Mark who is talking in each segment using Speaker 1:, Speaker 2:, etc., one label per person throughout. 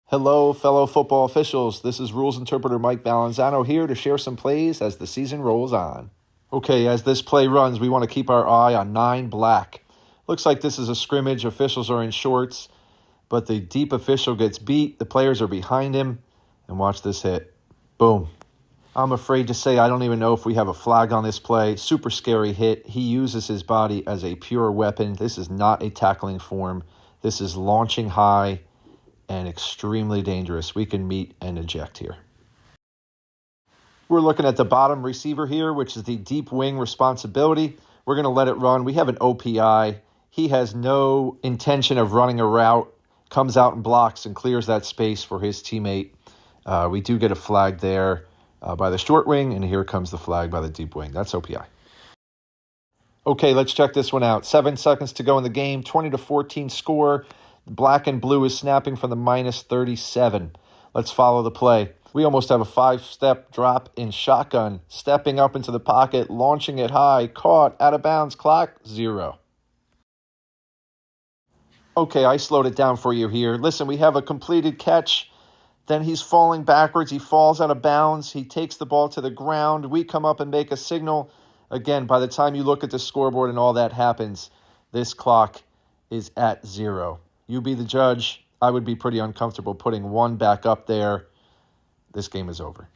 Speaker 1: Hello, fellow football officials. This is Rules Interpreter Mike Valanzano here to share some plays as the season rolls on. Okay, as this play runs, we want to keep our eye on 9 black. Looks like this is a scrimmage. Officials are in shorts, but the deep official gets beat. The players are behind him, and watch this hit. Boom. I'm afraid to say I don't even know if we have a flag on this play. Super scary hit. He uses his body as a pure weapon. This is not a tackling form. This is launching high and extremely dangerous. We can meet and eject here. We're looking at the bottom receiver here, which is the deep wing responsibility. We're going to let it run. We have an OPI. He has no intention of running a route, comes out and blocks and clears that space for his teammate. We do get a flag there by the short wing, and here comes the flag by the deep wing. That's OPI. Okay, let's check this one out. 7 seconds to go in the game, 20-14 score. Black and blue is snapping from the -37. Let's follow the play. We almost have a 5-step drop in shotgun. Stepping up into the pocket, launching it high, caught, out of bounds, clock, 0. Okay, I slowed it down for you here. Listen, we have a completed catch. Then he's falling backwards. He falls out of bounds. He takes the ball to the ground. We come up and make a signal. Again, by the time you look at the scoreboard and all that happens, this clock is at 0. You be the judge. I would be pretty uncomfortable putting 1 back up there. This game is over.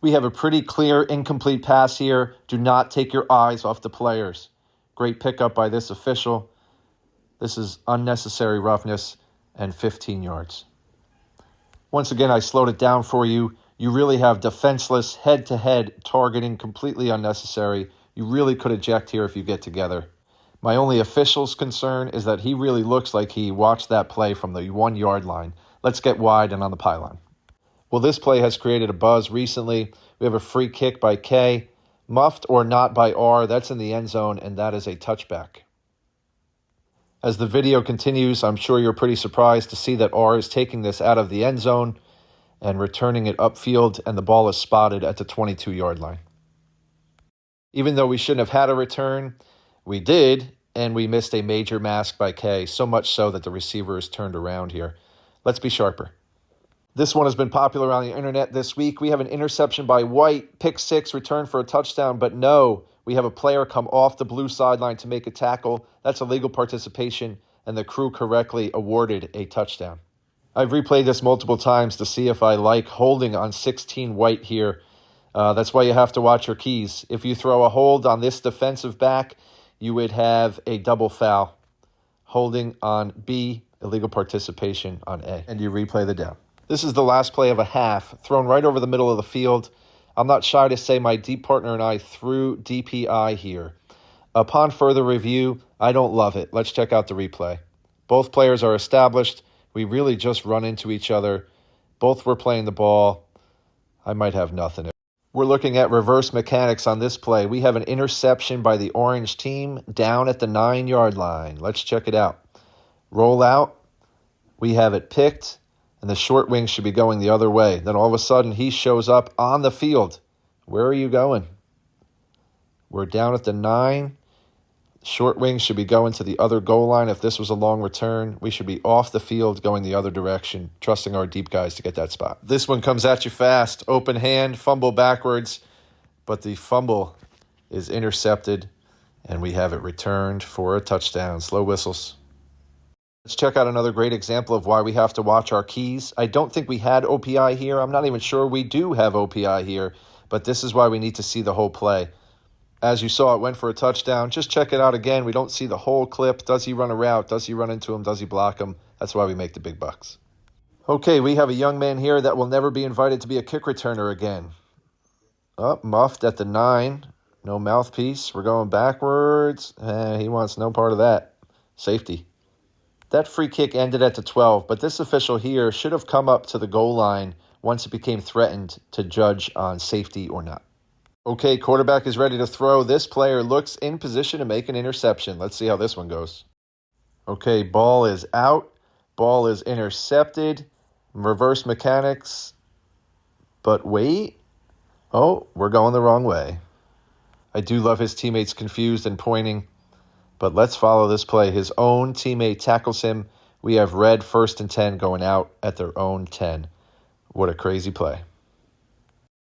Speaker 1: We have a pretty clear incomplete pass here. Do not take your eyes off the players. Great pickup by this official. This is unnecessary roughness and 15 yards. Once again, I slowed it down for you. You really have defenseless head-to-head targeting, completely unnecessary. You really could eject here if you get together. My only official's concern is that he really looks like he watched that play from the 1-yard line. Let's get wide and on the pylon. Well, this play has created a buzz recently. We have a free kick by K, muffed or not by R. That's in the end zone, and that is a touchback. As the video continues, I'm sure you're pretty surprised to see that R is taking this out of the end zone and returning it upfield, and the ball is spotted at the 22-yard line. Even though we shouldn't have had a return, we did, and we missed a major mask by K, so much so that the receiver is turned around here. Let's be sharper. This one has been popular on the internet this week. We have an interception by White, pick 6, return for a touchdown, but no, we have a player come off the blue sideline to make a tackle. That's illegal participation, and the crew correctly awarded a touchdown. I've replayed this multiple times to see if I like holding on 16 White here. That's why you have to watch your keys. If you throw a hold on this defensive back, you would have a double foul. Holding on B, illegal participation on A. And you replay the down. This is the last play of a half, thrown right over the middle of the field. I'm not shy to say my deep partner and I threw DPI here. Upon further review, I don't love it. Let's check out the replay. Both players are established. We really just run into each other. Both were playing the ball. I might have nothing. We're looking at reverse mechanics on this play. We have an interception by the orange team down at the 9-yard line. Let's check it out. Roll out. We have it picked, and the short wing should be going the other way. Then all of a sudden, he shows up on the field. Where are you going? We're down at the 9. Short wing should be going to the other goal line. If this was a long return, we should be off the field going the other direction, trusting our deep guys to get that spot. This one comes at you fast. Open hand, fumble backwards, but the fumble is intercepted, and we have it returned for a touchdown. Slow whistles. Let's check out another great example of why we have to watch our keys. I don't think we had OPI here. I'm not even sure we do have OPI here, but this is why we need to see the whole play. As you saw, it went for a touchdown. Just check it out again. We don't see the whole clip. Does he run a route? Does he run into him? Does he block him? That's why we make the big bucks. Okay, we have a young man here that will never be invited to be a kick returner again. Muffed at the 9. No mouthpiece. We're going backwards. He wants no part of that. Safety. That free kick ended at the 12, but this official here should have come up to the goal line once it became threatened to judge on safety or not. Okay, quarterback is ready to throw. This player looks in position to make an interception. Let's see how this one goes. Okay, ball is out. Ball is intercepted. Reverse mechanics. But wait. Oh, we're going the wrong way. I do love his teammates confused and pointing. But let's follow this play. His own teammate tackles him. We have red 1st and 10 going out at their own 10. What a crazy play.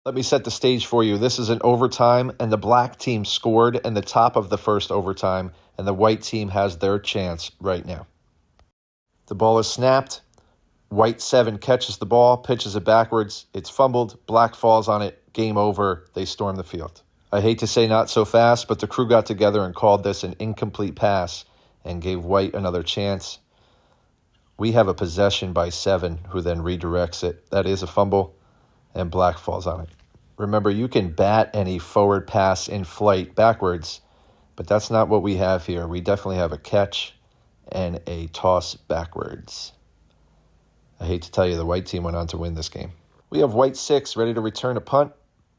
Speaker 1: Let me set the stage for you. This is an overtime, and the black team scored in the top of the first overtime, and the white team has their chance right now. The ball is snapped. White 7 catches the ball, pitches it backwards. It's fumbled. Black falls on it. Game over. They storm the field. I hate to say not so fast, but the crew got together and called this an incomplete pass and gave White another chance. We have a possession by 7, who then redirects it. That is a fumble, and Black falls on it. Remember, you can bat any forward pass in flight backwards, but that's not what we have here. We definitely have a catch and a toss backwards. I hate to tell you, the white team went on to win this game. We have White 6 ready to return a punt.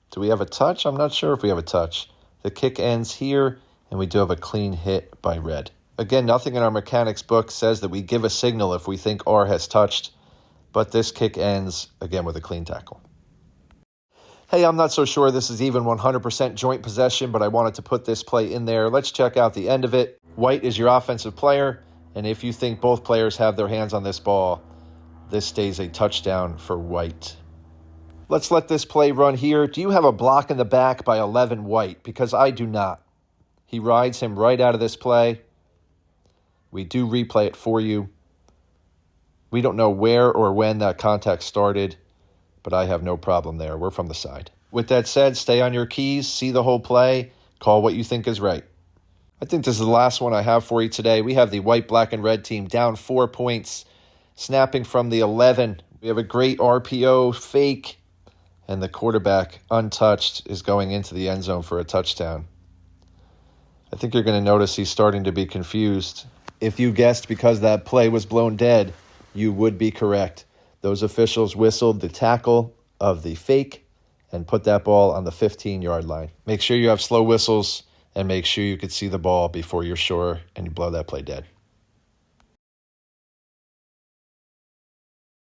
Speaker 1: Do we have a touch? I'm not sure if we have a touch. The kick ends here, and we do have a clean hit by Red. Again, nothing in our mechanics book says that we give a signal if we think R has touched, but this kick ends, again, with a clean tackle. Hey, I'm not so sure this is even 100% joint possession, but I wanted to put this play in there. Let's check out the end of it. White is your offensive player, and if you think both players have their hands on this ball, this stays a touchdown for White. Let's let this play run here. Do you have a block in the back by 11 White? Because I do not. He rides him right out of this play. We do replay it for you. We don't know where or when that contact started, but I have no problem there. We're from the side. With that said, stay on your keys, see the whole play, call what you think is right. I think this is the last one I have for you today. We have the white, black, and red team down 4 points, snapping from the 11. We have a great RPO fake, and the quarterback, untouched, is going into the end zone for a touchdown. I think you're going to notice he's starting to be confused. If you guessed because that play was blown dead, you would be correct. Those officials whistled the tackle of the fake and put that ball on the 15-yard line. Make sure you have slow whistles and make sure you can see the ball before you're sure and you blow that play dead.